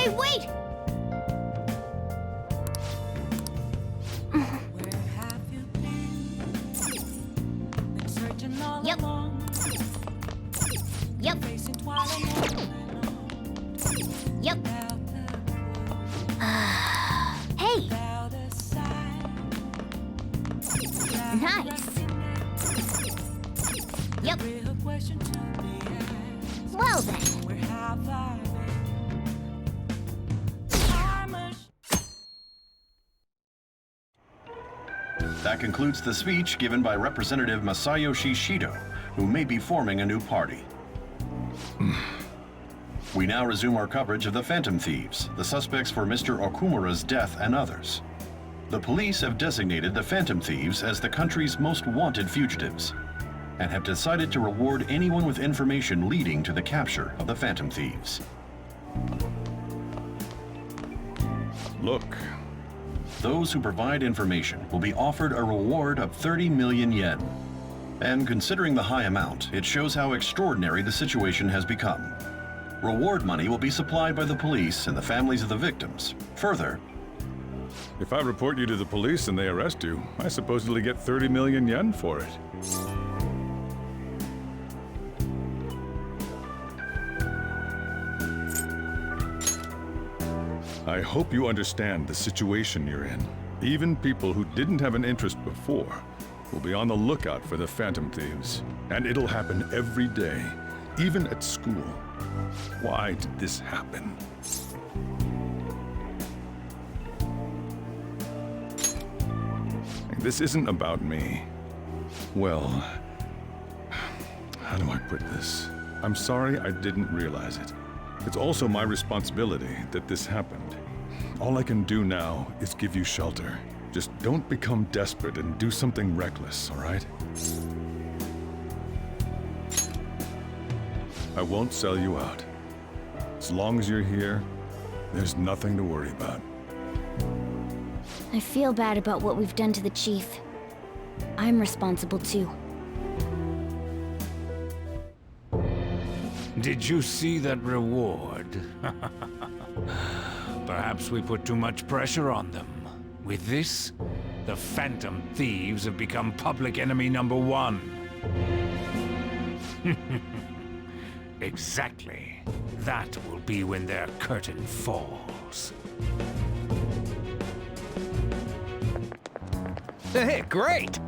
Hey, wait! Yep. Yep. Yep. Hey! Nice. Yep. Well then. That concludes the speech given by Representative Masayoshi Shido, who may be forming a new party. We now resume our coverage of the Phantom Thieves, the suspects for Mr. Okumura's death and others. The police have designated the Phantom Thieves as the country's most wanted fugitives, and have decided to reward anyone with information leading to the capture of the Phantom Thieves. Look. Those who provide information will be offered a reward of 30 million yen. And considering the high amount, it shows how extraordinary the situation has become. Reward money will be supplied by the police and the families of the victims. Further, If I report you to the police and they arrest you, I supposedly get 30 million yen for it. I hope you understand the situation you're in. Even people who didn't have an interest before will be on the lookout for the Phantom Thieves. And it'll happen every day, even at school. Why did this happen? This isn't about me. Well, how do I put this? I'm sorry I didn't realize it. It's also my responsibility that this happened. All I can do now is give you shelter. Just don't become desperate and do something reckless, all right? I won't sell you out. As long as you're here, there's nothing to worry about. I feel bad about what we've done to the chief. I'm responsible too. Did you see that reward? Perhaps we put too much pressure on them. With this, the Phantom Thieves have become public enemy #1. Exactly. That will be when their curtain falls. Hey, great!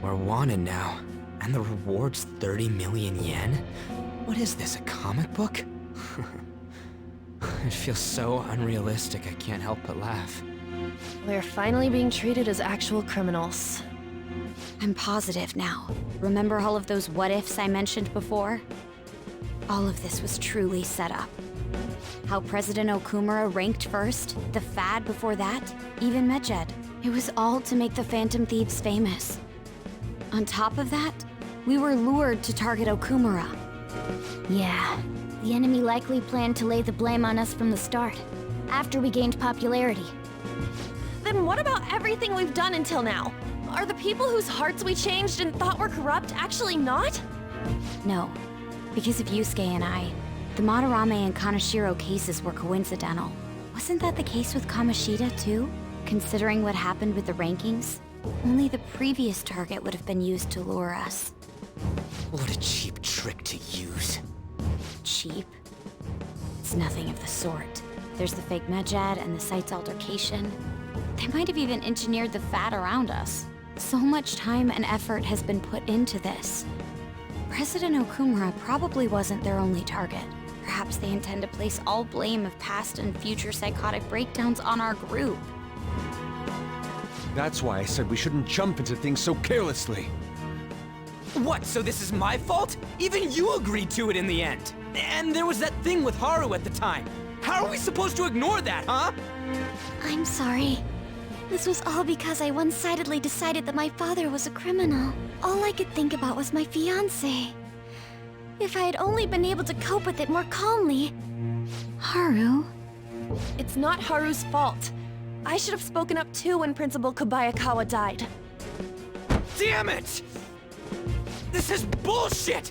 We're wanted now, and the reward's 30 million yen? What is this, a comic book? It feels so unrealistic I can't help but laugh. We're finally being treated as actual criminals. I'm positive now. Remember all of those what-ifs I mentioned before? All of this was truly set up. How President Okumura ranked first, the Fad before that, even Medjed. It was all to make the Phantom Thieves famous. On top of that, we were lured to target Okumura. Yeah, the enemy likely planned to lay the blame on us from the start, after we gained popularity. Then what about everything we've done until now? Are the people whose hearts we changed and thought were corrupt actually not? No, because of Yusuke and I, the Madarame and Kaneshiro cases were coincidental. Wasn't that the case with Kamoshida too? Considering what happened with the rankings? Only the previous target would have been used to lure us. What a cheap trick to use. Cheap? It's nothing of the sort. There's the fake Medjed and the site's altercation. They might have even engineered the Fad around us. So much time and effort has been put into this. President Okumura probably wasn't their only target. Perhaps they intend to place all blame of past and future psychotic breakdowns on our group. That's why I said we shouldn't jump into things so carelessly. What, so this is my fault? Even you agreed to it in the end. And there was that thing with Haru at the time. How are we supposed to ignore that, huh? I'm sorry. This was all because I one-sidedly decided that my father was a criminal. All I could think about was my fiancé. If I had only been able to cope with it more calmly. Haru? It's not Haru's fault. I should have spoken up too when Principal Kobayakawa died. Damn it! This is bullshit!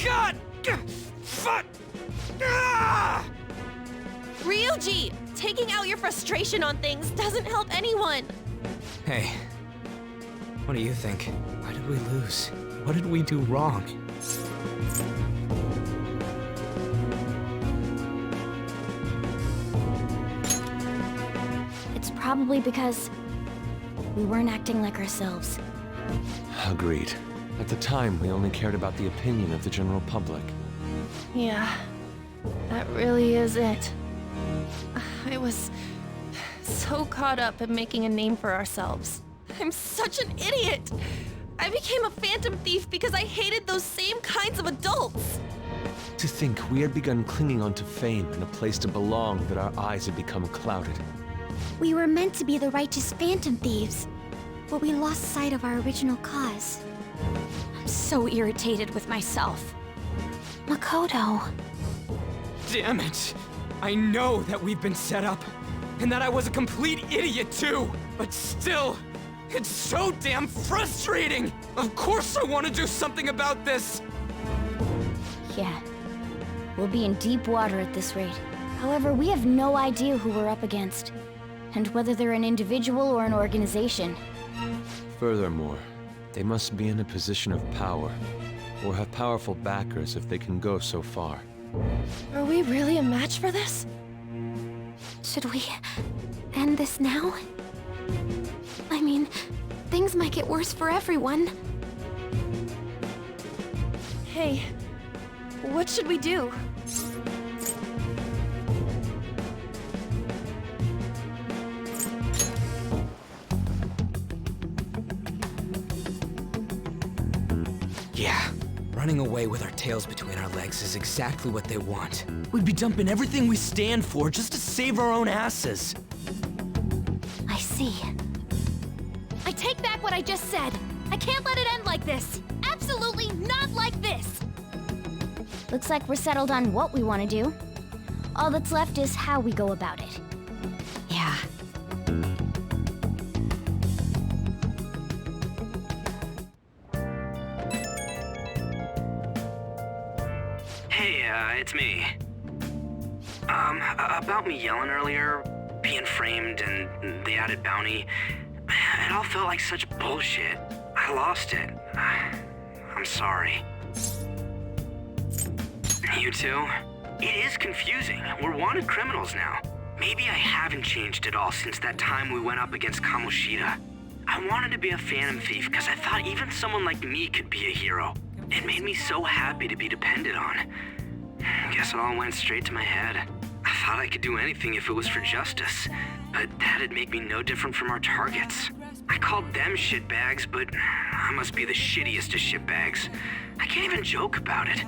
God! Fuck! Ah! Ryuji! Taking out your frustration on things doesn't help anyone! Hey, what do you think? Why did we lose? What did we do wrong? It's probably because we weren't acting like ourselves. Agreed. At the time, we only cared about the opinion of the general public. Yeah, that really is it. I was so caught up in making a name for ourselves. I'm such an idiot! I became a phantom thief because I hated those same kinds of adults! To think we had begun clinging onto fame and a place to belong that our eyes had become clouded. We were meant to be the righteous phantom thieves, but we lost sight of our original cause. I'm so irritated with myself. Makoto. Damn it! I know that we've been set up, and that I was a complete idiot too! But still, it's so damn frustrating! Of course I want to do something about this! Yeah. We'll be in deep water at this rate. However, we have no idea who we're up against, and whether they're an individual or an organization. Furthermore, they must be in a position of power, or have powerful backers if they can go so far. Are we really a match for this? Should we end this now? I mean, things might get worse for everyone. Hey, what should we do? Yeah, running away with our tails between our legs is exactly what they want. We'd be dumping everything we stand for just to save our own asses. I see. I take back what I just said. I can't let it end like this. Absolutely not like this. Looks like we're settled on what we want to do. All that's left is how we go about it. Yeah. Hey, it's me. About me yelling earlier, being framed, and the added bounty, it all felt like such bullshit. I lost it. I'm sorry. You too? It is confusing. We're wanted criminals now. Maybe I haven't changed at all since that time we went up against Kamoshida. I wanted to be a phantom thief because I thought even someone like me could be a hero. It made me so happy to be depended on. Guess it all went straight to my head. I thought I could do anything if it was for justice, but that'd make me no different from our targets. I called them shitbags, but I must be the shittiest of shitbags. I can't even joke about it.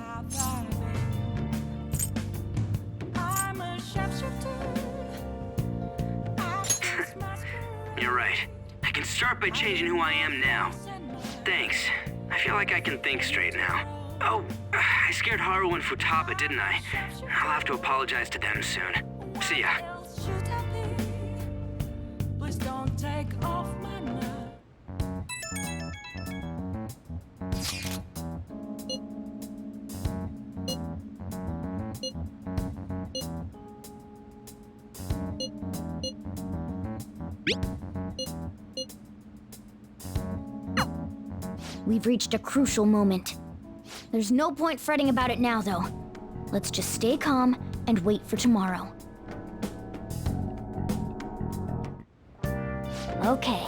You're right. I can start by changing who I am now. Thanks. I feel like I can think straight now. Oh, I scared Haru and Futaba, didn't I? I'll have to apologize to them soon. See ya. We've reached a crucial moment. There's no point fretting about it now, though. Let's just stay calm and wait for tomorrow. Okay.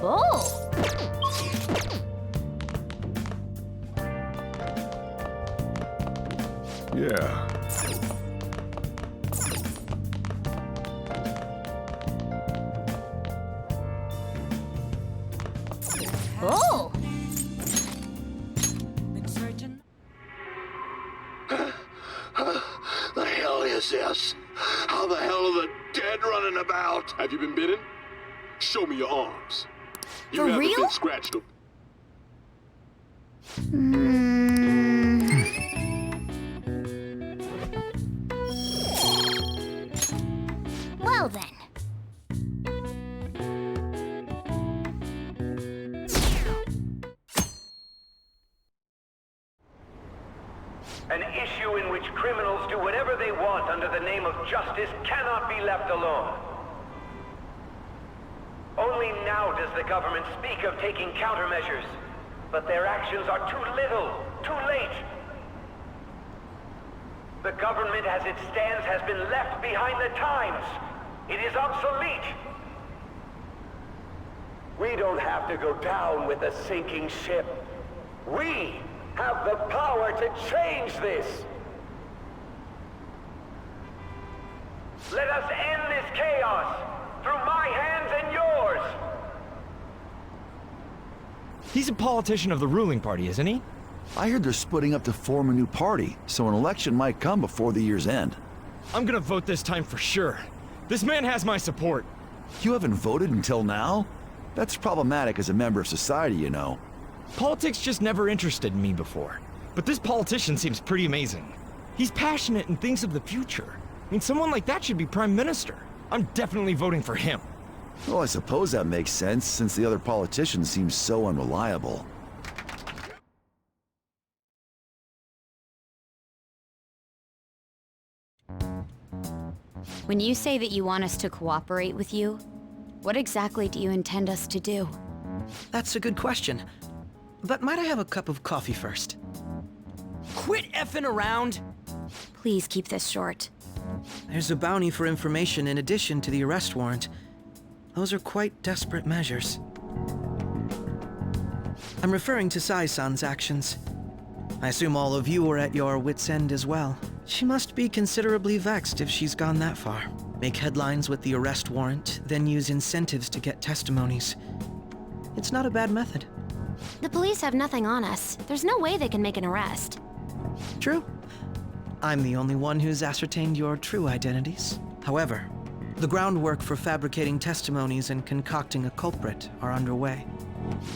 Oh! Yeah. Oh! Have you been bitten? Show me your arms. You For haven't real? been scratched. Well then. An issue in which criminals do whatever they want under the name of justice cannot be left alone. Only now does the government speak of taking countermeasures, but their actions are too little, too late. The government as it stands has been left behind the times. It is obsolete. We don't have to go down with a sinking ship. We have the power to change this. Let us end this chaos through my hands and yours. He's a politician of the ruling party, isn't he? I heard they're splitting up to form a new party, so an election might come before the year's end. I'm gonna vote this time for sure. This man has my support. You haven't voted until now? That's problematic as a member of society, you know. Politics just never interested me before. But this politician seems pretty amazing. He's passionate and thinks of the future. I mean, someone like that should be prime minister. I'm definitely voting for him. Well, I suppose that makes sense, since the other politicians seem so unreliable. When you say that you want us to cooperate with you, what exactly do you intend us to do? That's a good question. But might I have a cup of coffee first? Quit effing around! Please keep this short. There's a bounty for information in addition to the arrest warrant. Those are quite desperate measures. I'm referring to Sai-san's actions. I assume all of you are at your wits' end as well. She must be considerably vexed if she's gone that far. Make headlines with the arrest warrant, then use incentives to get testimonies. It's not a bad method. The police have nothing on us. There's no way they can make an arrest. True. I'm the only one who's ascertained your true identities. However, the groundwork for fabricating testimonies and concocting a culprit are underway.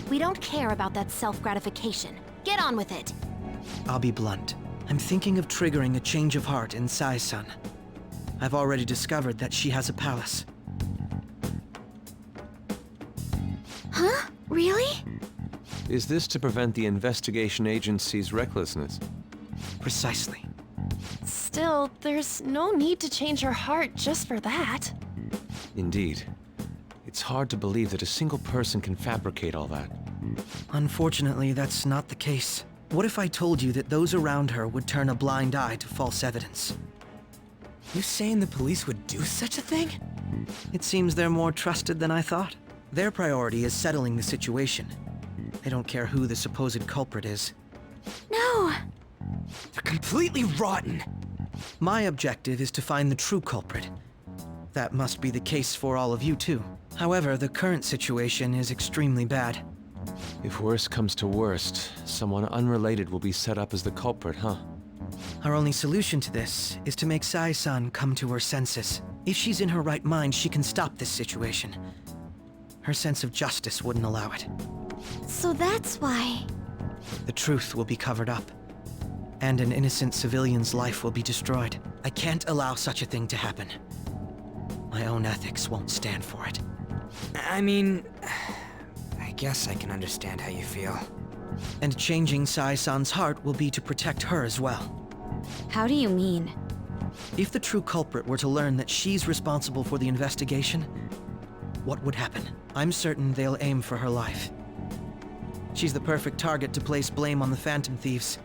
We don't care about that self-gratification. Get on with it. I'll be blunt. I'm thinking of triggering a change of heart in Sai-san. I've already discovered that she has a palace. Huh? Really? Is this to prevent the investigation agency's recklessness? Precisely. Still, there's no need to change her heart just for that. Indeed. It's hard to believe that a single person can fabricate all that. Unfortunately, that's not the case. What if I told you that those around her would turn a blind eye to false evidence? You saying the police would do such a thing? It seems they're more trusted than I thought. Their priority is settling the situation. They don't care who the supposed culprit is. No! They're completely rotten! My objective is to find the true culprit. That must be the case for all of you too. However, the current situation is extremely bad. If worst comes to worst, someone unrelated will be set up as the culprit, huh? Our only solution to this is to make Sai-san come to her senses. If she's in her right mind, she can stop this situation. Her sense of justice wouldn't allow it. So that's why... The truth will be covered up, and an innocent civilian's life will be destroyed. I can't allow such a thing to happen. My own ethics won't stand for it. I mean... I guess I can understand how you feel. And changing Sai-san's heart will be to protect her as well. How do you mean? If the true culprit were to learn that she's responsible for the investigation, what would happen? I'm certain they'll aim for her life. She's the perfect target to place blame on the Phantom Thieves.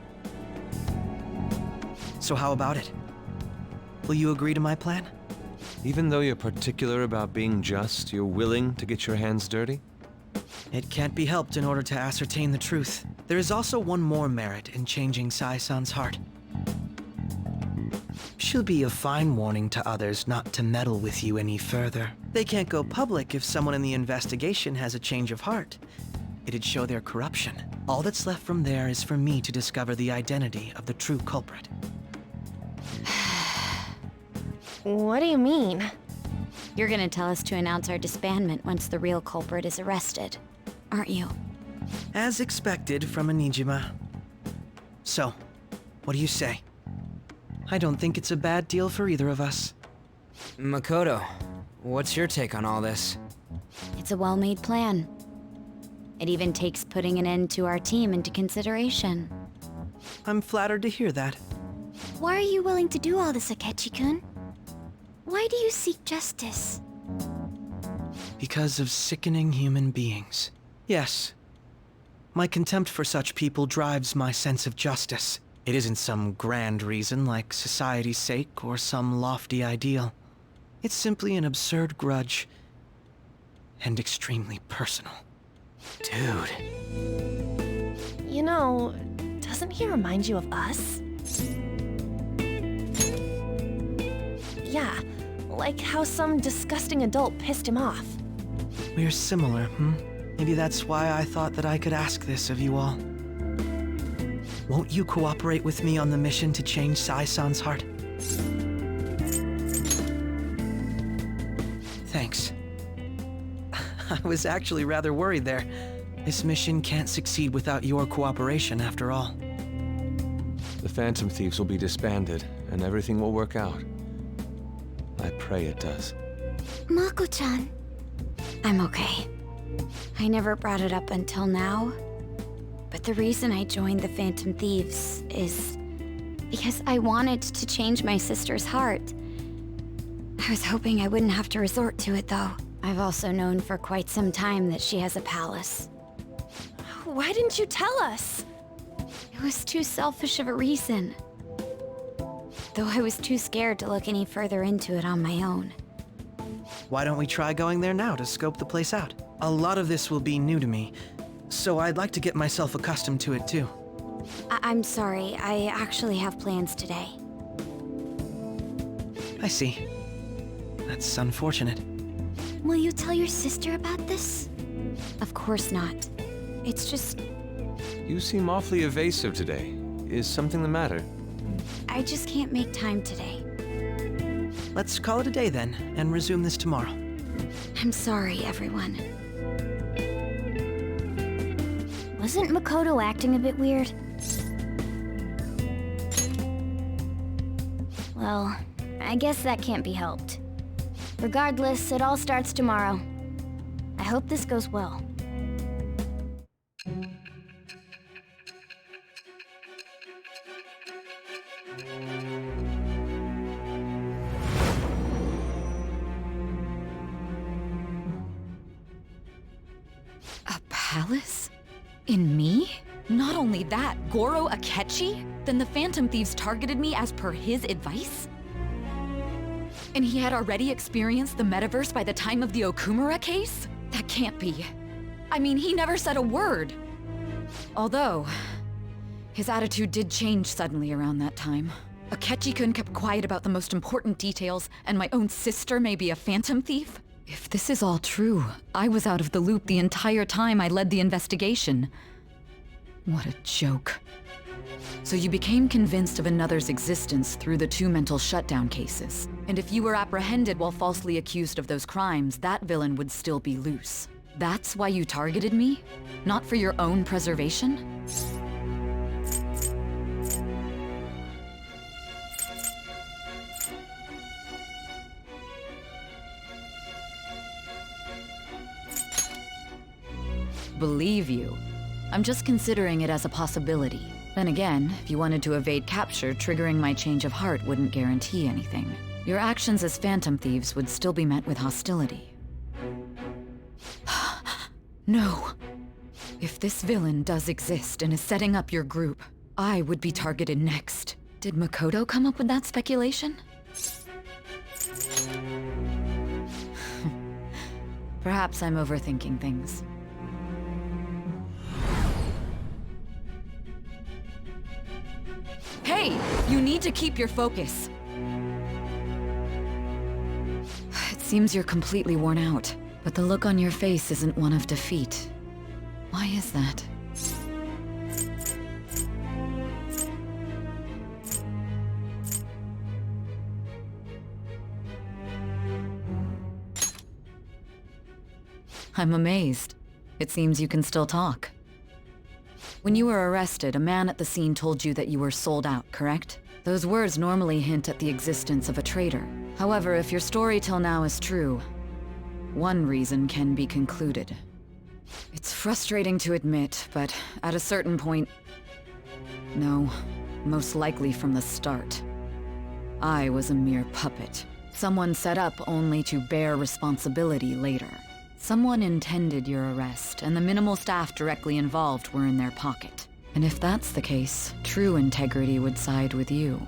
So how about it? Will you agree to my plan? Even though you're particular about being just, you're willing to get your hands dirty? It can't be helped in order to ascertain the truth. There is also one more merit in changing Sai-san's heart. She'll be a fine warning to others not to meddle with you any further. They can't go public if someone in the investigation has a change of heart. It'd show their corruption. All that's left from there is for me to discover the identity of the true culprit. What do you mean? You're gonna tell us to announce our disbandment once the real culprit is arrested, aren't you? As expected from a Nijima. So, what do you say? I don't think it's a bad deal for either of us. Makoto, what's your take on all this? It's a well-made plan. It even takes putting an end to our team into consideration. I'm flattered to hear that. Why are you willing to do all this, Akechi-kun? Why do you seek justice? Because of sickening human beings. Yes. My contempt for such people drives my sense of justice. It isn't some grand reason like society's sake or some lofty ideal. It's simply an absurd grudge. And extremely personal. Dude. You know, doesn't he remind you of us? Yeah, like how some disgusting adult pissed him off. We're similar, hmm? Maybe that's why I thought that I could ask this of you all. Won't you cooperate with me on the mission to change Sai-san's heart? Thanks. I was actually rather worried there. This mission can't succeed without your cooperation, after all. The Phantom Thieves will be disbanded, and everything will work out. I pray it does. Mako-chan. I'm okay. I never brought it up until now, but the reason I joined the Phantom Thieves is because I wanted to change my sister's heart. I was hoping I wouldn't have to resort to it, though. I've also known for quite some time that she has a palace. Why didn't you tell us? It was too selfish of a reason. Though I was too scared to look any further into it on my own. Why don't we try going there now to scope the place out? A lot of this will be new to me, so I'd like to get myself accustomed to it too. I'm sorry, I actually have plans today. I see. That's unfortunate. Will you tell your sister about this? Of course not. It's just... You seem awfully evasive today. Is something the matter? I just can't make time today. Let's call it a day then, and resume this tomorrow. I'm sorry, everyone. Wasn't Makoto acting a bit weird? Well, I guess that can't be helped. Regardless, it all starts tomorrow. I hope this goes well. A palace? In me? Not only that, Goro Akechi? Then the Phantom Thieves targeted me as per his advice? And he had already experienced the metaverse by the time of the Okumura case? That can't be. I mean, he never said a word. Although, his attitude did change suddenly around that time. Akechi-kun kept quiet about the most important details, and my own sister may be a Phantom Thief? If this is all true, I was out of the loop the entire time I led the investigation. What a joke. So you became convinced of another's existence through the 2 mental shutdown cases. And if you were apprehended while falsely accused of those crimes, that villain would still be loose. That's why you targeted me? Not for your own preservation? Believe you. I'm just considering it as a possibility. Then again, if you wanted to evade capture, triggering my change of heart wouldn't guarantee anything. Your actions as Phantom Thieves would still be met with hostility. No. If this villain does exist and is setting up your group, I would be targeted next. Did Makoto come up with that speculation? Perhaps I'm overthinking things. Hey! You need to keep your focus. It seems you're completely worn out, but the look on your face isn't one of defeat. Why is that? I'm amazed. It seems you can still talk. When you were arrested, a man at the scene told you that you were sold out, correct? Those words normally hint at the existence of a traitor. However, if your story till now is true, one reason can be concluded. It's frustrating to admit, but at a certain point... No, most likely from the start. I was a mere puppet. Someone set up only to bear responsibility later. Someone intended your arrest, and the minimal staff directly involved were in their pocket. And if that's the case, true integrity would side with you.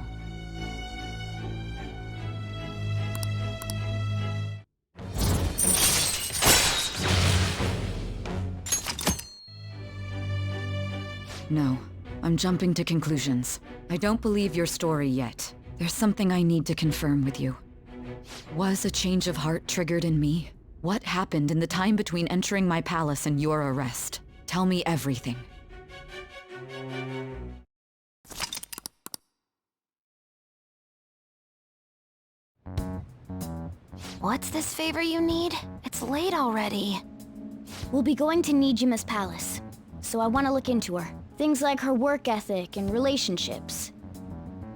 No, I'm jumping to conclusions. I don't believe your story yet. There's something I need to confirm with you. Was a change of heart triggered in me? What happened in the time between entering my palace and your arrest? Tell me everything. What's this favor you need? It's late already. We'll be going to Nijima's palace, so I want to look into her. Things like her work ethic and relationships.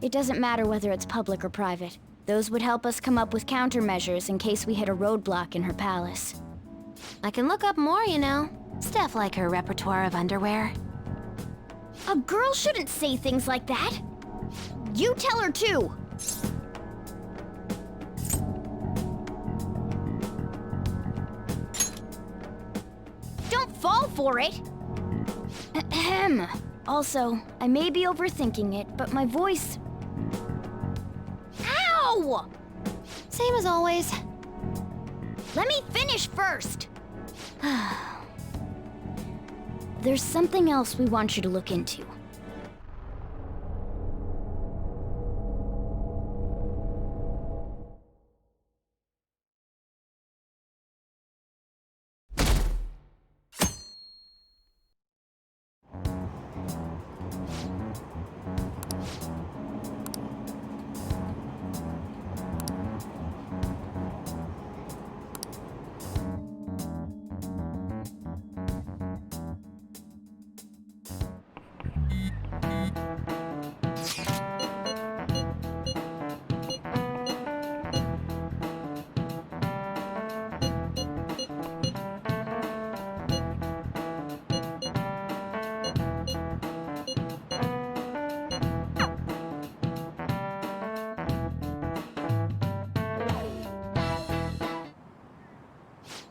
It doesn't matter whether it's public or private. Those would help us come up with countermeasures in case we hit a roadblock in her palace. I can look up more, you know. Stuff like her repertoire of underwear. A girl shouldn't say things like that. You tell her too. Don't fall for it. Ahem. Also, I may be overthinking it, but my voice... Ow! Same as always. Let me finish first. There's something else we want you to look into.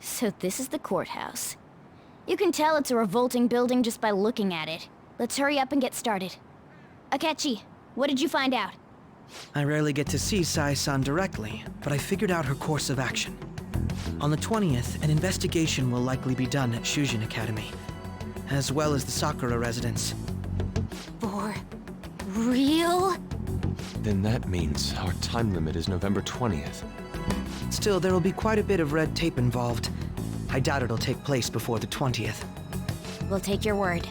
So this is the courthouse. You can tell it's a revolting building just by looking at it. Let's hurry up and get started. Akechi, what did you find out? I rarely get to see Sai-san directly, but I figured out her course of action. On the 20th, an investigation will likely be done at Shujin Academy, as well as the Sakura residence. For real? Then that means our time limit is November 20th. Still, there will be quite a bit of red tape involved. I doubt it'll take place before the 20th. We'll take your word.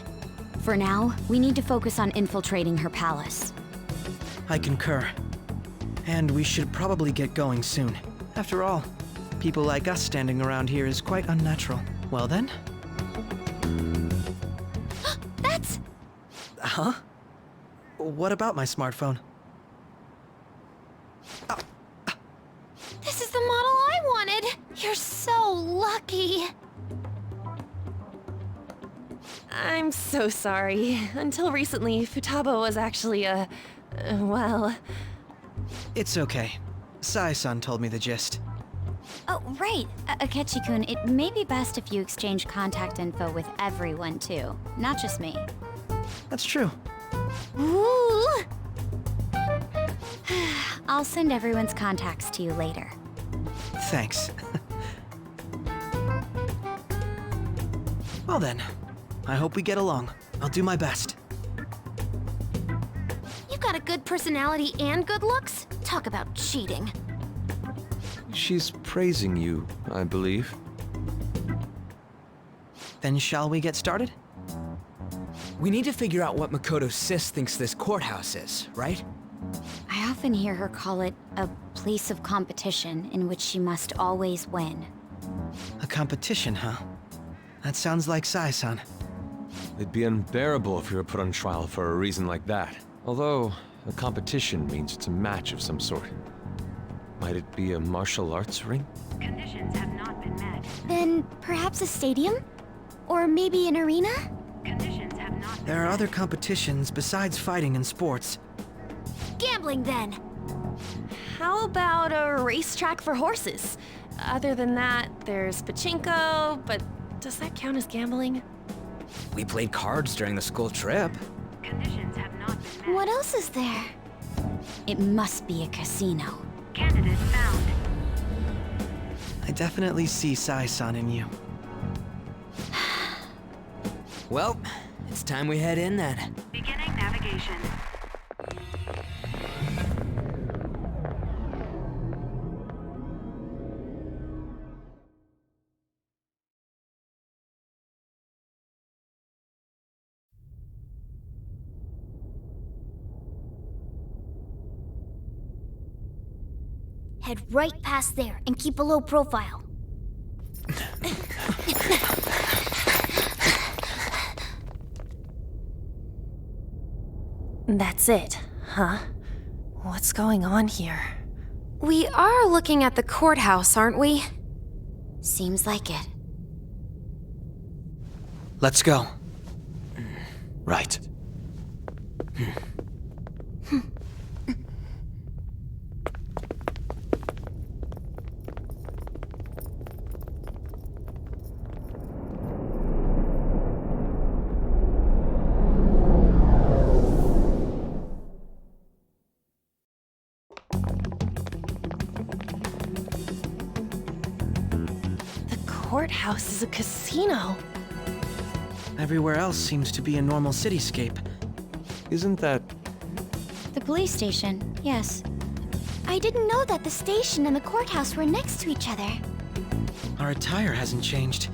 For now, we need to focus on infiltrating her palace. I concur. And we should probably get going soon. After all, people like us standing around here is quite unnatural. Well then? That's... Huh? What about my smartphone? This is the model I wanted! You're so lucky! I'm so sorry. Until recently, Futaba was actually well... It's okay. Sai-san told me the gist. Oh, right. Akechi-kun, it may be best if you exchange contact info with everyone, too. Not just me. That's true. Ooh! I'll send everyone's contacts to you later. Thanks. Well then, I hope we get along. I'll do my best. You've got a good personality and good looks? Talk about cheating. She's praising you, I believe. Then shall we get started? We need to figure out what Makoto Sis thinks this courthouse is, right? I often hear her call it a place of competition in which she must always win. A competition, huh? That sounds like Sai-san. It'd be unbearable if we were put on trial for a reason like that. Although, a competition means it's a match of some sort. Might it be a martial arts ring? Conditions have not been met. Then perhaps a stadium? Or maybe an arena? Conditions have not been There are other competitions besides fighting and sports. Gambling then! How about a racetrack for horses? Other than that, there's pachinko, but does that count as gambling? We played cards during the school trip. Conditions have not been met. What else is there? It must be a casino. Candidate found. I definitely see Sai-san in you. Well, it's time we head in then. Beginning navigation. Head right past there and keep a low profile. That's it, huh? What's going on here? We are looking at the courthouse, aren't we? Seems like it. Let's go. Right. Courthouse is a casino. Everywhere else seems to be a normal cityscape. Isn't that... The police station, yes. I didn't know that the station and the courthouse were next to each other. Our attire hasn't changed.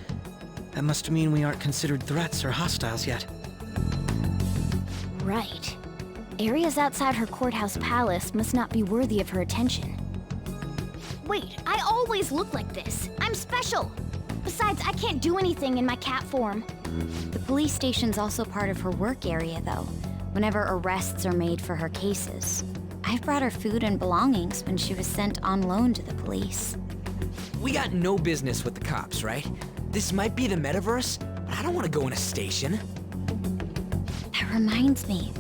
That must mean we aren't considered threats or hostiles yet. Right. Areas outside her courthouse palace must not be worthy of her attention. Wait, I always look like this. I'm special. Besides, I can't do anything in my cat form. The police station's also part of her work area, though, whenever arrests are made for her cases. I've brought her food and belongings when she was sent on loan to the police. We got no business with the cops, right? This might be the metaverse, but I don't want to go in a station. That reminds me.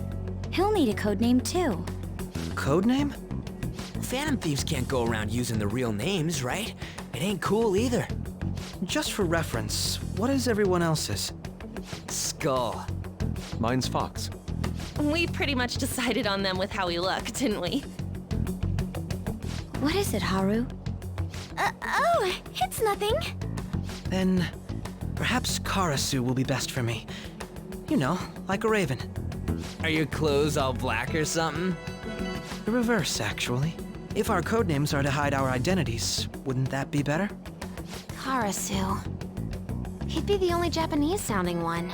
He'll need a code name, too. Code name? Phantom thieves can't go around using the real names, right? It ain't cool either. Just for reference, what is everyone else's? Skull. Mine's Fox. We pretty much decided on them with how we look, didn't we? What is it, Haru? Oh, it's nothing. Then, perhaps Karasu will be best for me. You know, like a raven. Are your clothes all black or something? The reverse, actually. If our codenames are to hide our identities, wouldn't that be better? Karasu. He'd be the only Japanese-sounding one.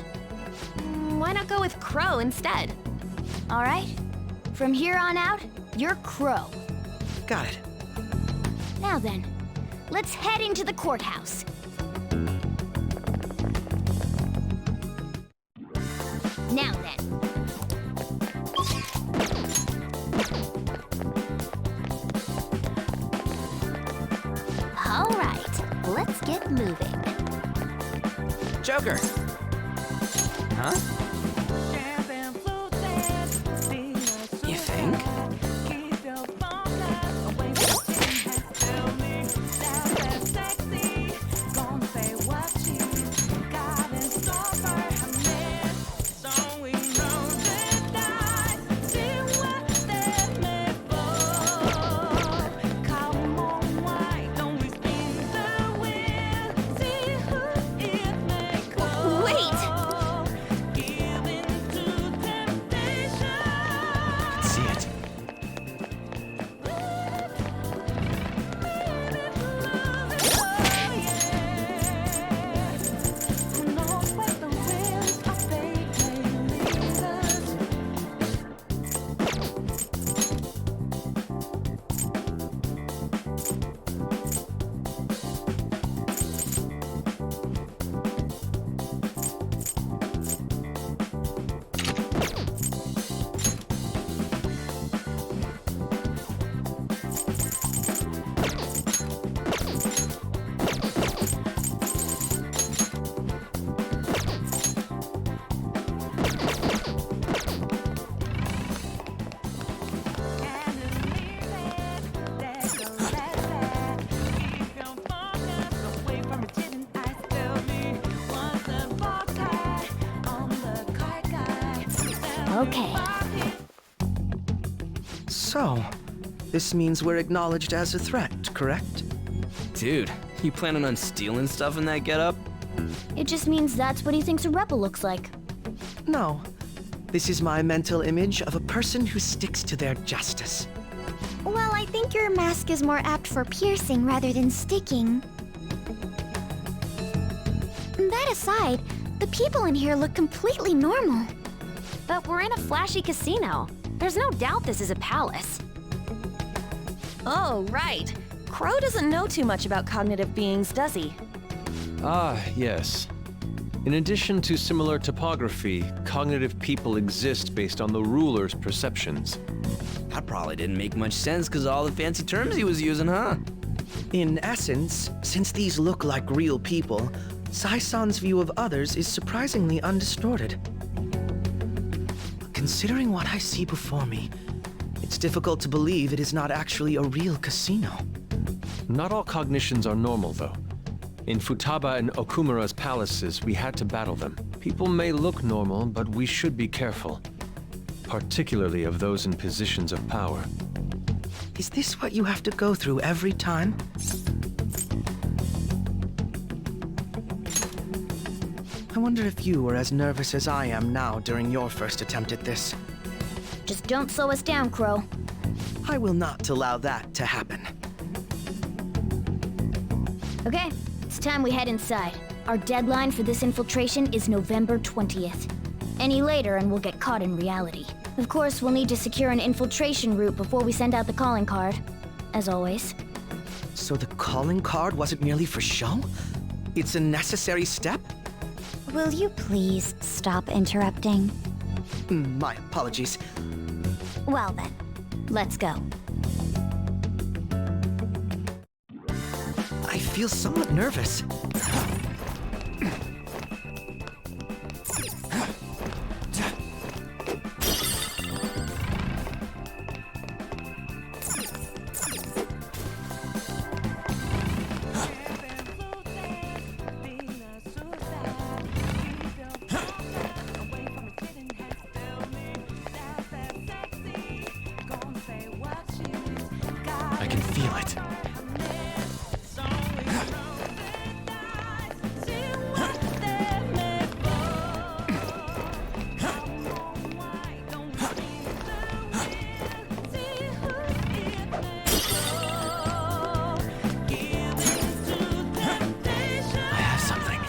Why not go with Crow instead? All right. From here on out, you're Crow. Got it. Now then, let's head into the courthouse. Now then. All right, let's get moving. Joker! Huh? You think? Okay. So, this means we're acknowledged as a threat, correct? Dude, you planning on stealing stuff in that getup? It just means that's what he thinks a rebel looks like. No. This is my mental image of a person who sticks to their justice. Well, I think your mask is more apt for piercing rather than sticking. That aside, the people in here look completely normal. But we're in a flashy casino. There's no doubt this is a palace. Oh, right. Crow doesn't know too much about cognitive beings, does he? Ah, yes. In addition to similar topography, cognitive people exist based on the ruler's perceptions. That probably didn't make much sense because of all the fancy terms he was using, huh? In essence, since these look like real people, Sai-san's view of others is surprisingly undistorted. Considering what I see before me, it's difficult to believe it is not actually a real casino. Not all cognitions are normal, though. In Futaba and Okumura's palaces, we had to battle them. People may look normal, but we should be careful. Particularly of those in positions of power. Is this what you have to go through every time? I wonder if you were as nervous as I am now during your first attempt at this. Just don't slow us down, Crow. I will not allow that to happen. Okay, it's time we head inside. Our deadline for this infiltration is November 20th. Any later and we'll get caught in reality. Of course, we'll need to secure an infiltration route before we send out the calling card. As always. So the calling card wasn't merely for show? It's a necessary step? Will you please stop interrupting? My apologies. Well then, let's go. I feel somewhat nervous. I can feel it. I have something.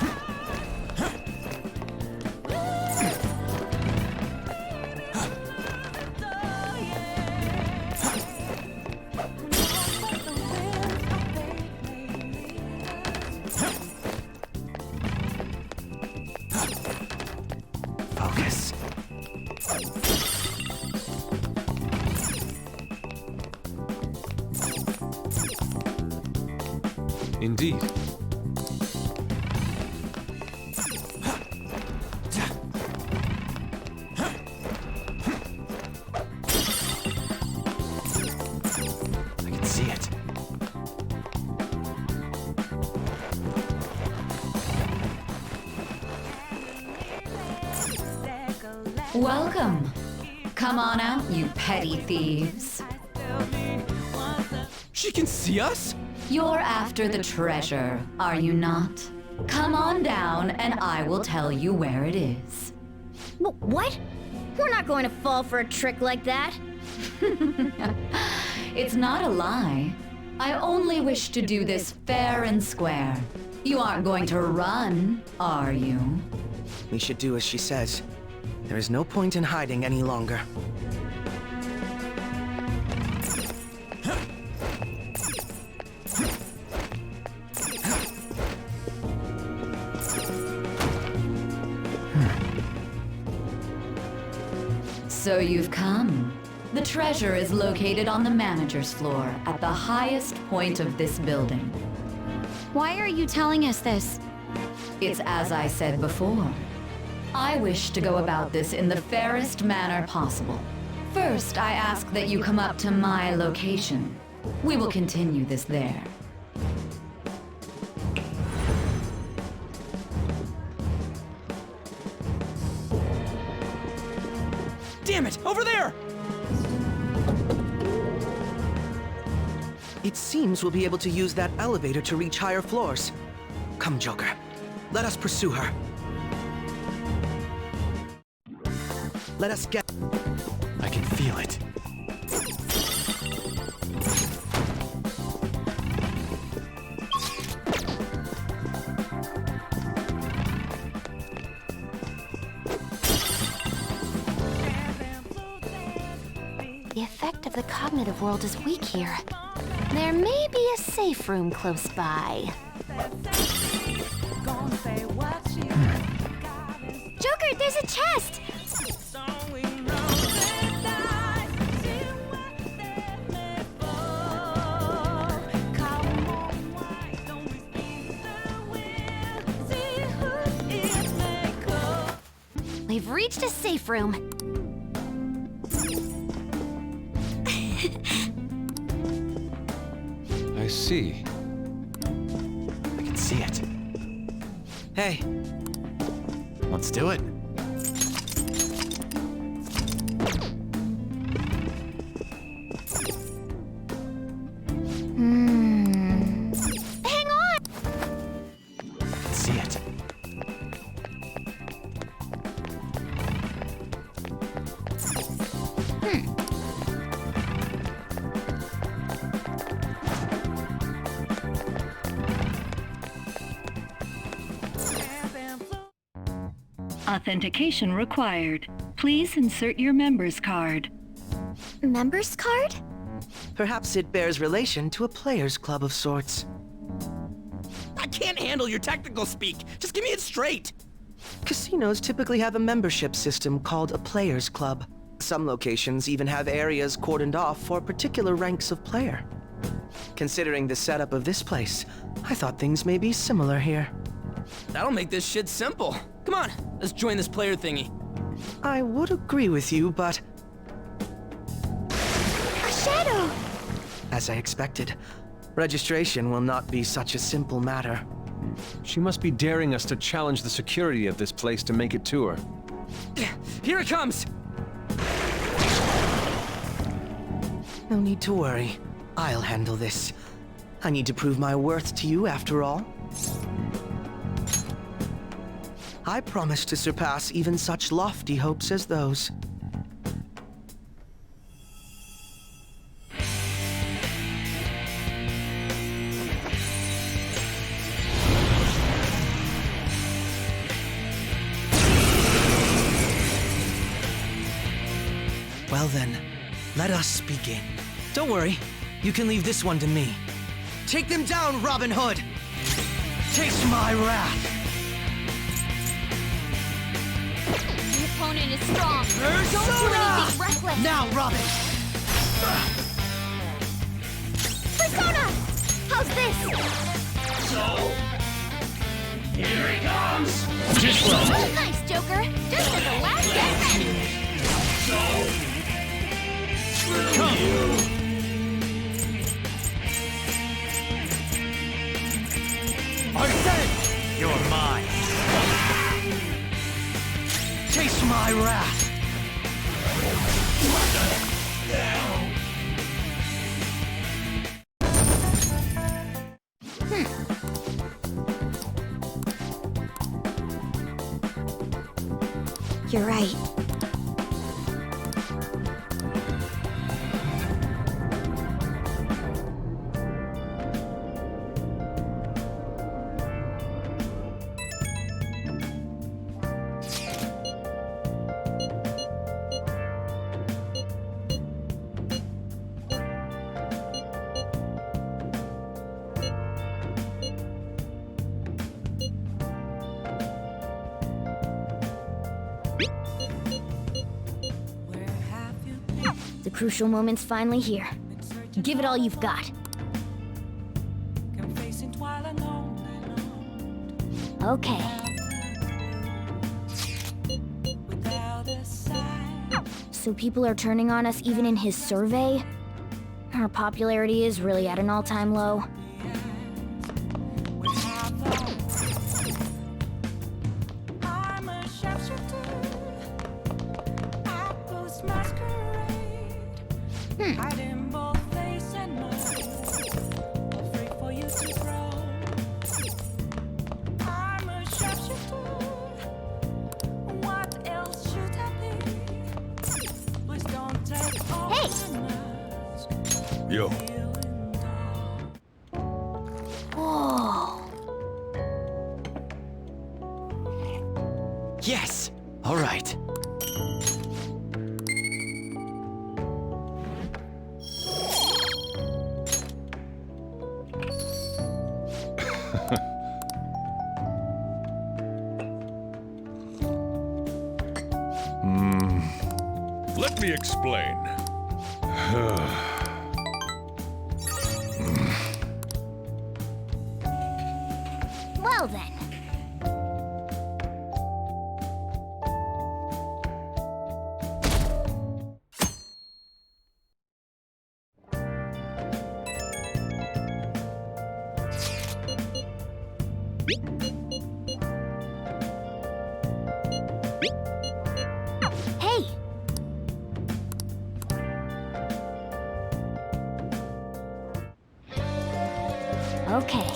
Focus. Indeed. I can see it. Welcome. Come on out, you petty thieves. She can see us? You're after the treasure, are you not? Come on down and I will tell you where it is. What? We're not going to fall for a trick like that. It's not a lie. I only wish to do this fair and square. You aren't going to run, are you? We should do as she says. There is no point in hiding any longer. So you've come. The treasure is located on the manager's floor at the highest point of this building. Why are you telling us this? It's as I said before. I wish to go about this in the fairest manner possible. First, I ask that you come up to my location. We will continue this there. Damn it! Over there! It seems we'll be able to use that elevator to reach higher floors. Come, Joker. Let us pursue her. Let us get... I can feel it. The effect of the cognitive world is weak here. There may be a safe room close by. Joker, there's a chest! We've reached a safe room. I see. I can see it. Hey. Let's do it. Hang on! I can see it. Authentication required. Please insert your member's card. Member's card? Perhaps it bears relation to a players' club of sorts. I can't handle your technical speak. Just give me it straight. Casinos typically have a membership system called a players' club. Some locations even have areas cordoned off for particular ranks of player. Considering the setup of this place, I thought things may be similar here. That'll make this shit simple. Come on, let's join this player thingy. I would agree with you, but... A shadow! As I expected, registration will not be such a simple matter. She must be daring us to challenge the security of this place to make it to her. Here it comes! No need to worry. I'll handle this. I need to prove my worth to you after all. I promise to surpass even such lofty hopes as those. Well then, let us begin. Don't worry, you can leave this one to me. Take them down, Robin Hood! Taste my wrath! The opponent is strong. Don't do anything reckless. Now, Robin! Persona! How's this? So, here he comes! Nice, Joker. Just as a last effort. So, come you! Arsene! You're mine. Taste my wrath! You're right. The crucial moment's finally here. Give it all you've got. Okay. So people are turning on us even in his survey? Our popularity is really at an all-time low. Hey! Yo. Whoa. Yes! All right. Let me explain. Well then. Hey! Okay.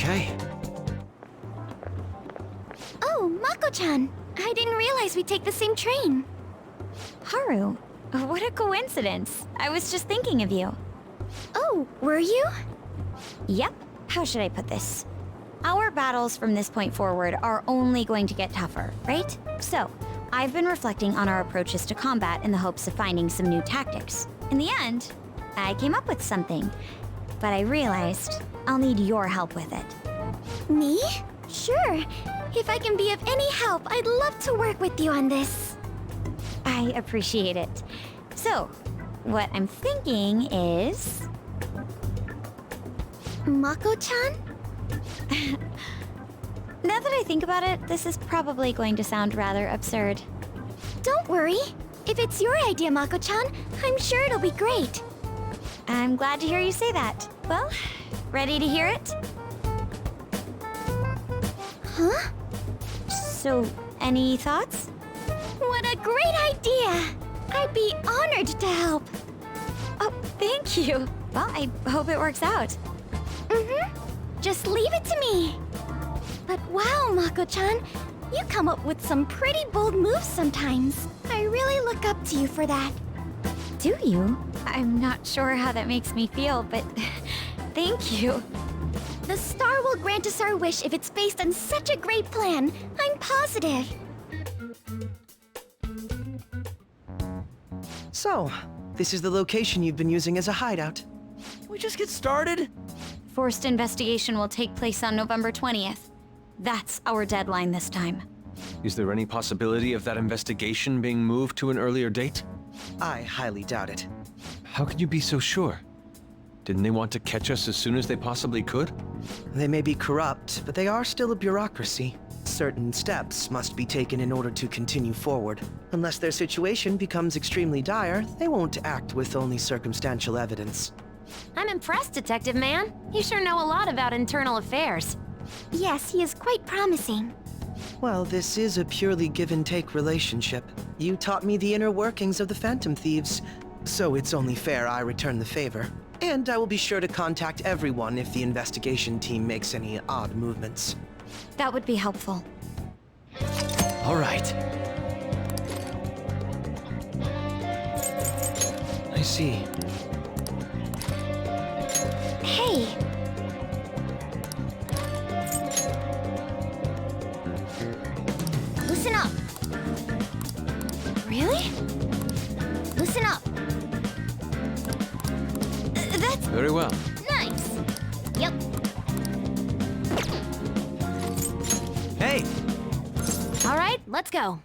Okay. Oh, Mako-chan! I didn't realize we'd take the same train. Haru, what a coincidence. I was just thinking of you. Oh, were you? Yep. How should I put this? Our battles from this point forward are only going to get tougher, right? So, I've been reflecting on our approaches to combat in the hopes of finding some new tactics. In the end, I came up with something, but I realized I'll need your help with it. Me? Sure. If I can be of any help, I'd love to work with you on this. I appreciate it. So, what I'm thinking is... Mako-chan? Now that I think about it, this is probably going to sound rather absurd. Don't worry. If it's your idea, Mako-chan, I'm sure it'll be great. I'm glad to hear you say that. Well, ready to hear it? Huh? So, any thoughts? What a great idea! I'd be honored to help. Oh, thank you. Well, I hope it works out. Just leave it to me. But wow, Mako-chan, you come up with some pretty bold moves sometimes. I really look up to you for that. Do you? I'm not sure how that makes me feel, but thank you. The star will grant us our wish if it's based on such a great plan. I'm positive. So, this is the location you've been using as a hideout. Can we just get started? Forced investigation will take place on November 20th. That's our deadline this time. Is there any possibility of that investigation being moved to an earlier date? I highly doubt it. How can you be so sure? Didn't they want to catch us as soon as they possibly could? They may be corrupt, but they are still a bureaucracy. Certain steps must be taken in order to continue forward. Unless their situation becomes extremely dire, they won't act with only circumstantial evidence. I'm impressed, Detective Man. You sure know a lot about internal affairs. Yes, he is quite promising. Well, this is a purely give-and-take relationship. You taught me the inner workings of the Phantom Thieves, so it's only fair I return the favor. And I will be sure to contact everyone if the investigation team makes any odd movements. That would be helpful. All right. I see. Hey! Listen up! Really? Listen up! That's... Very well. nice! Yep. Hey! All right, let's go.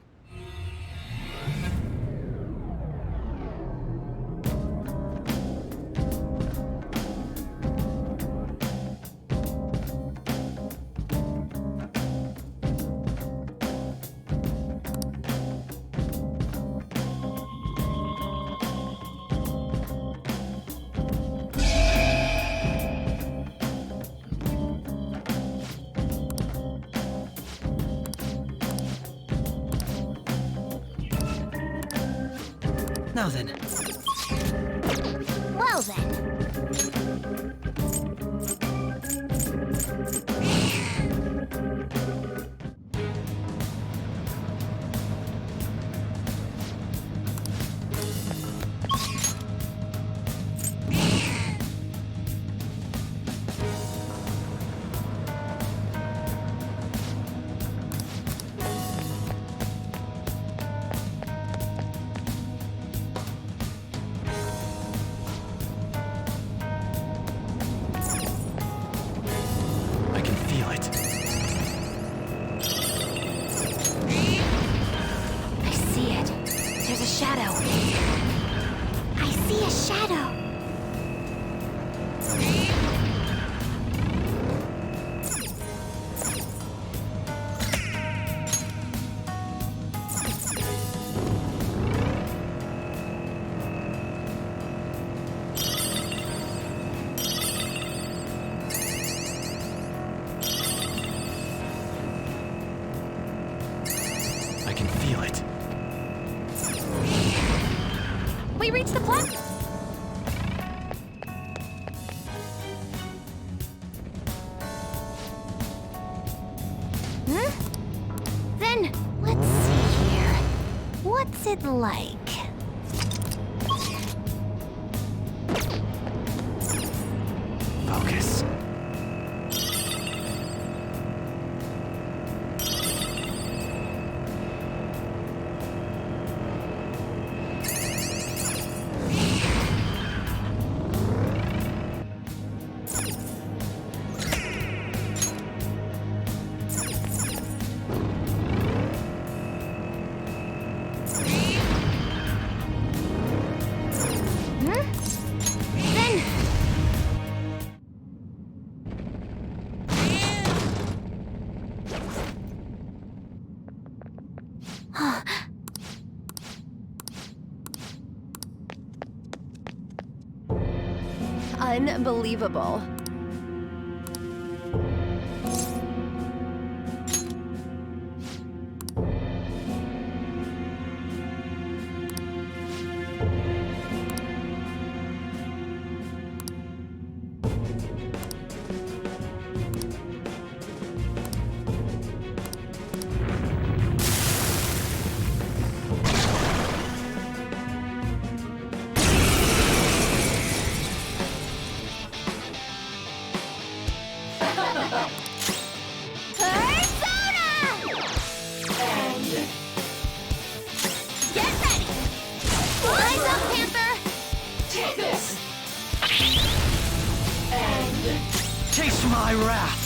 Now then. Well then. I can feel it. I see it. There's a shadow. I see a shadow. I can feel it. We reached the platform. Then, let's see here. What's it like? Focus. Then... Unbelievable. Taste my wrath!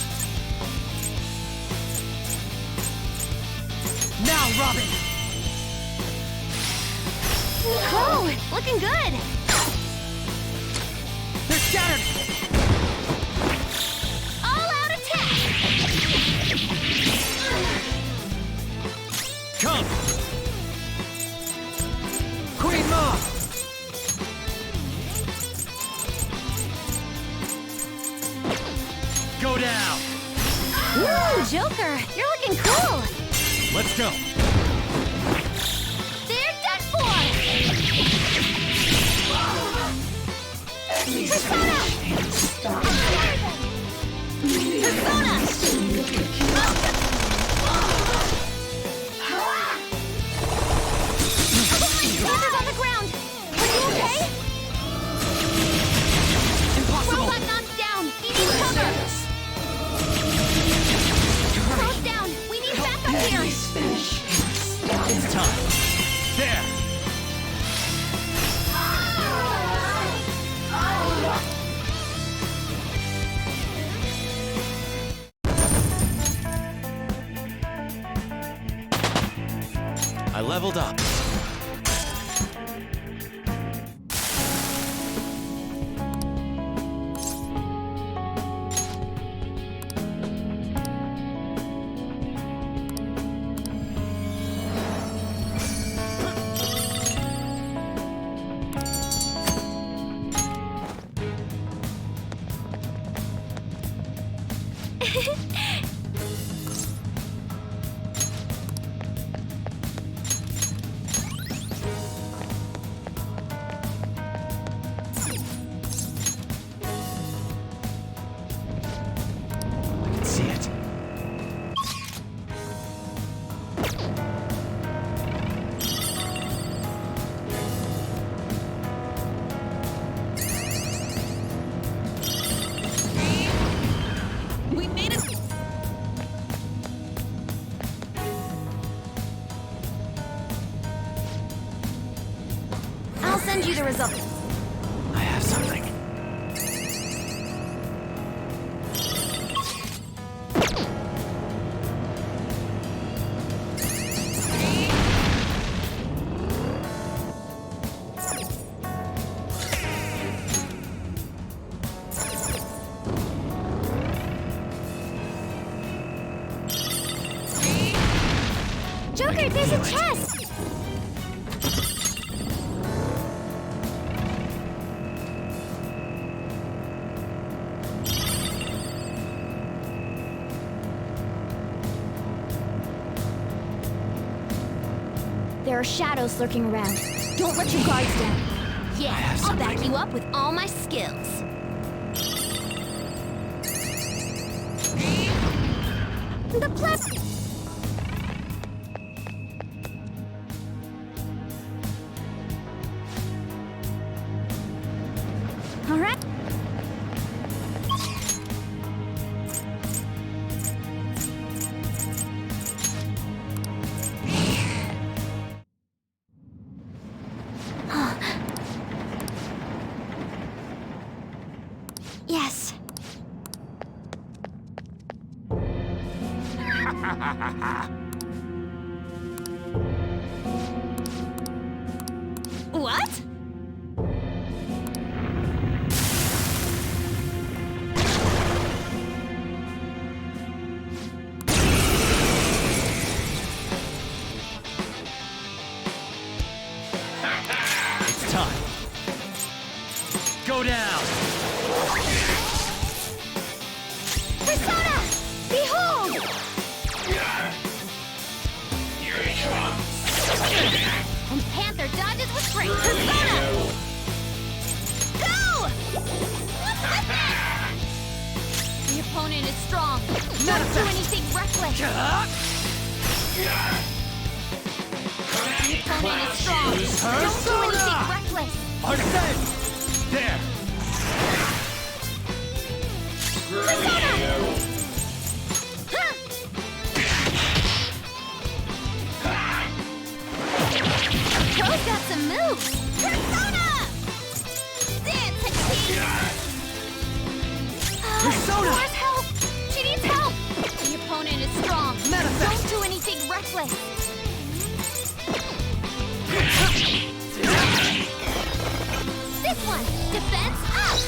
Now, Robin! Oh, looking good! They're scattered! All-out attack! Come! Queen Ma! Go down! Woo, Joker! You're looking cool! Let's go! They're done for! Persona! Persona! Panther's on the ground! Are you okay? Impossible! Robot knocks down! He needs cover! Crow's down! We need backup here! It's time! There! I leveled up. See it. We made it! I'll send you the result. I have something. Joker, there's a chest! There are shadows lurking around. Don't let your guards down. Yeah, I'll back you up with all my skills. The plus. All right. Yes. What? It's time. Go down! Persona! Behold! Here he comes! And Panther dodges with grace. Persona! Go! The opponent is strong. Don't do anything reckless. The opponent is strong. Don't do anything reckless. Arsene! There! Persona! Pro's got some moves. Persona! Dance, Hachi! Persona! Where's help? She needs help. The opponent is strong. Manifest! Don't do anything reckless. This one! Defense up!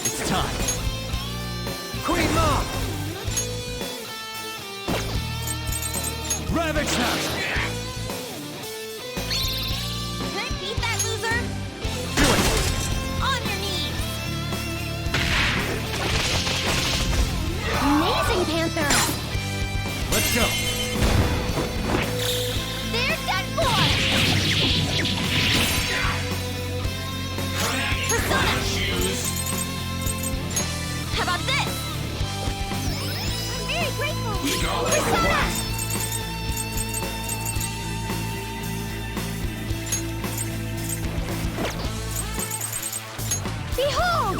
It's time. Queen Mom! Ravage her! Can I beat that loser? Do it! On your knees! Amazing, Panther! Let's go! They're done for! Persona! How about this? I'm very grateful! Persona! Behold!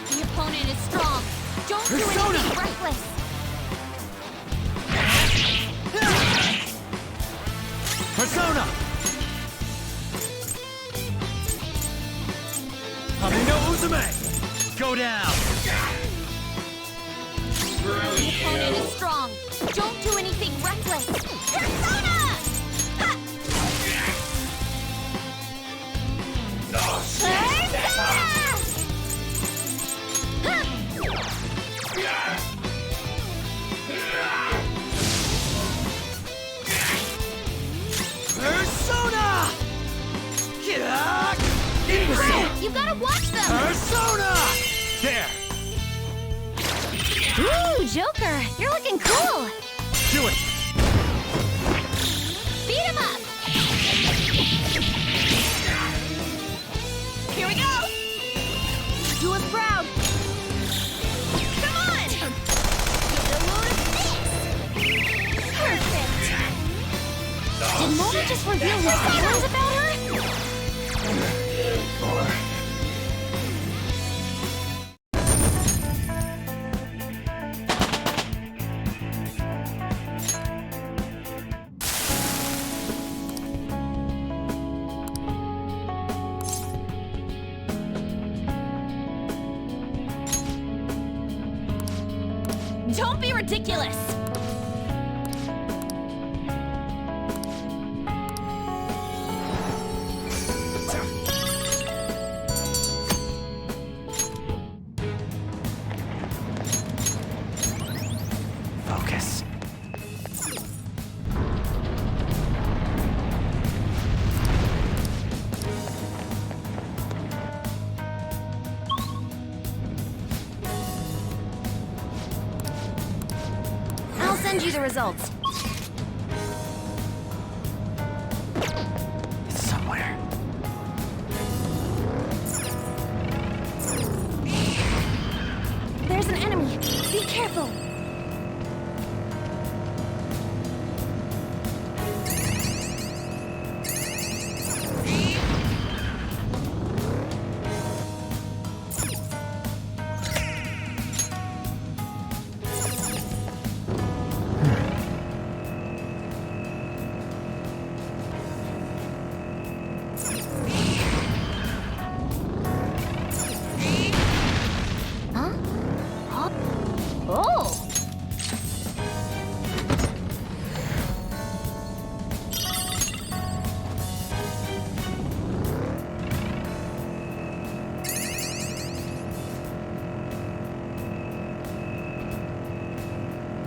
The opponent is strong. Don't do anything reckless. Persona! Hamino Uzume! Go down! The opponent is strong. Don't do anything reckless. Persona! Ha! Persona! Get out! Imbecile! You gotta watch them! Persona! There! Ooh, Joker! You're looking cool! Do it! Beat him up! Here we go! Do us proud! Come on! Get a load of this! Perfect! Did Mona just reveal his feelings about her? Don't be ridiculous! Focus. I'll send you the results. It's somewhere. There's an enemy. Be careful. Oh!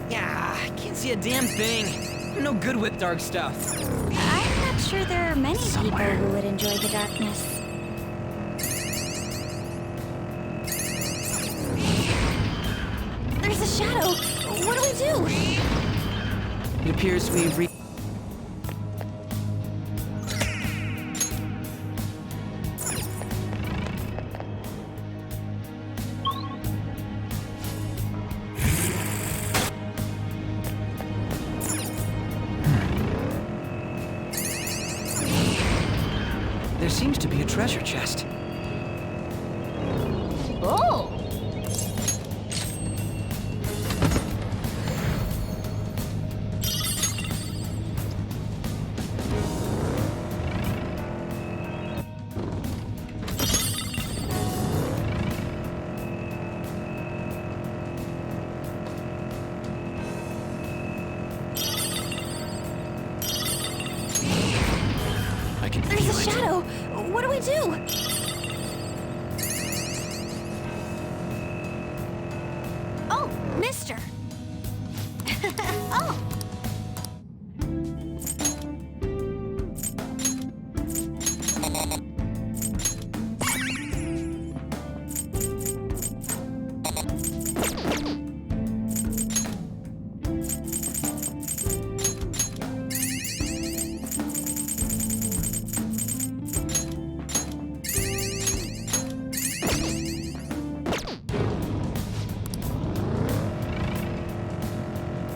Yeah, I can't see a damn thing. I'm no good with dark stuff. I'm not sure there are many people who would enjoy the darkness. There's a shadow. What do we do? It appears we've reached. There seems to be a treasure chest. Oh! There's a shadow. What do we do? Oh, mister. Oh.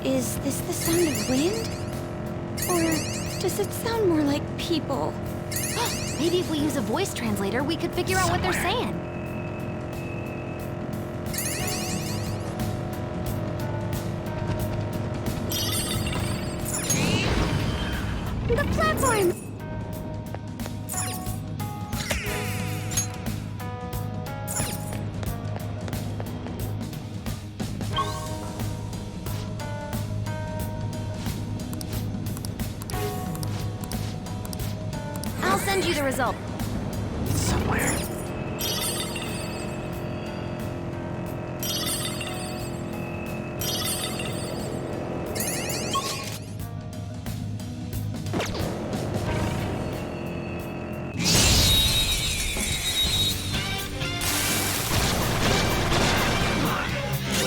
Is this the sound of wind? Or does it sound more like people? Maybe if we use a voice translator, we could figure out what they're saying. The platform! I'll send you the result. It's somewhere.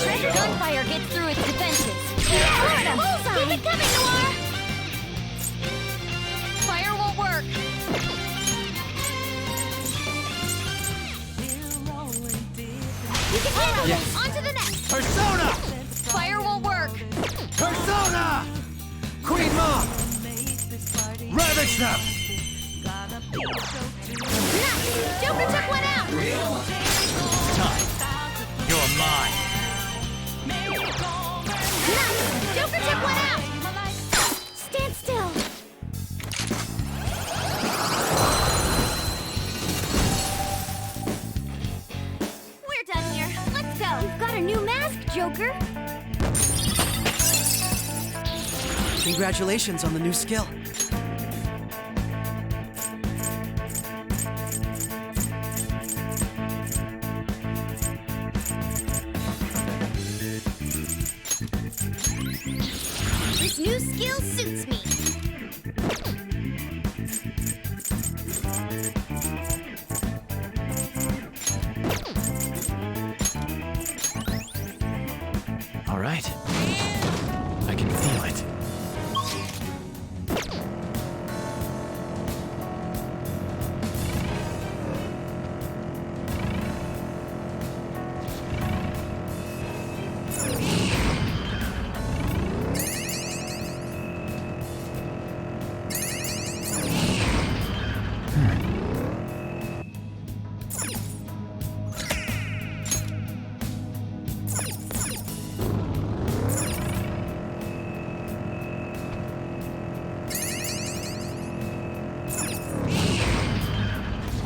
Treasure gunfire gets through its defenses. Bullseye! Keep it coming, Noir! Fire won't work. We can handle this! On to the next! Persona! Fire won't work. Persona! Queen Mom! Ravage them! Nuts! Joker took one out! Time. You're mine. Nuts! Joker took one out! Stand still! We're done here. Let's go! You've got a new mask, Joker! Congratulations on the new skill. This new skill suits me. All right. I can feel it.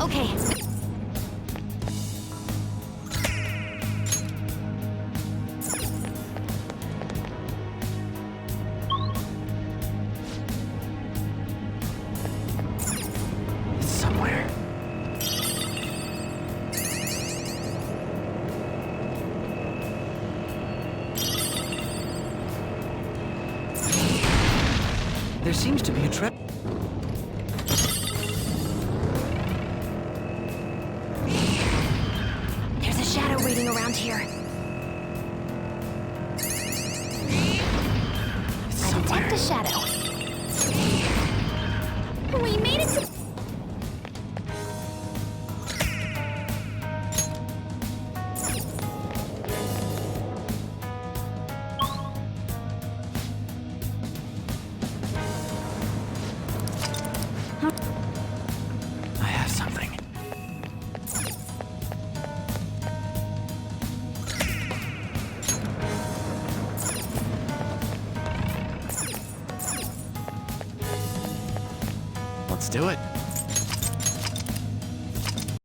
Okay. It's somewhere. There seems to be a trap. There's a shadow waiting around here. I detect a shadow. We made it to... I have something. Let's do it.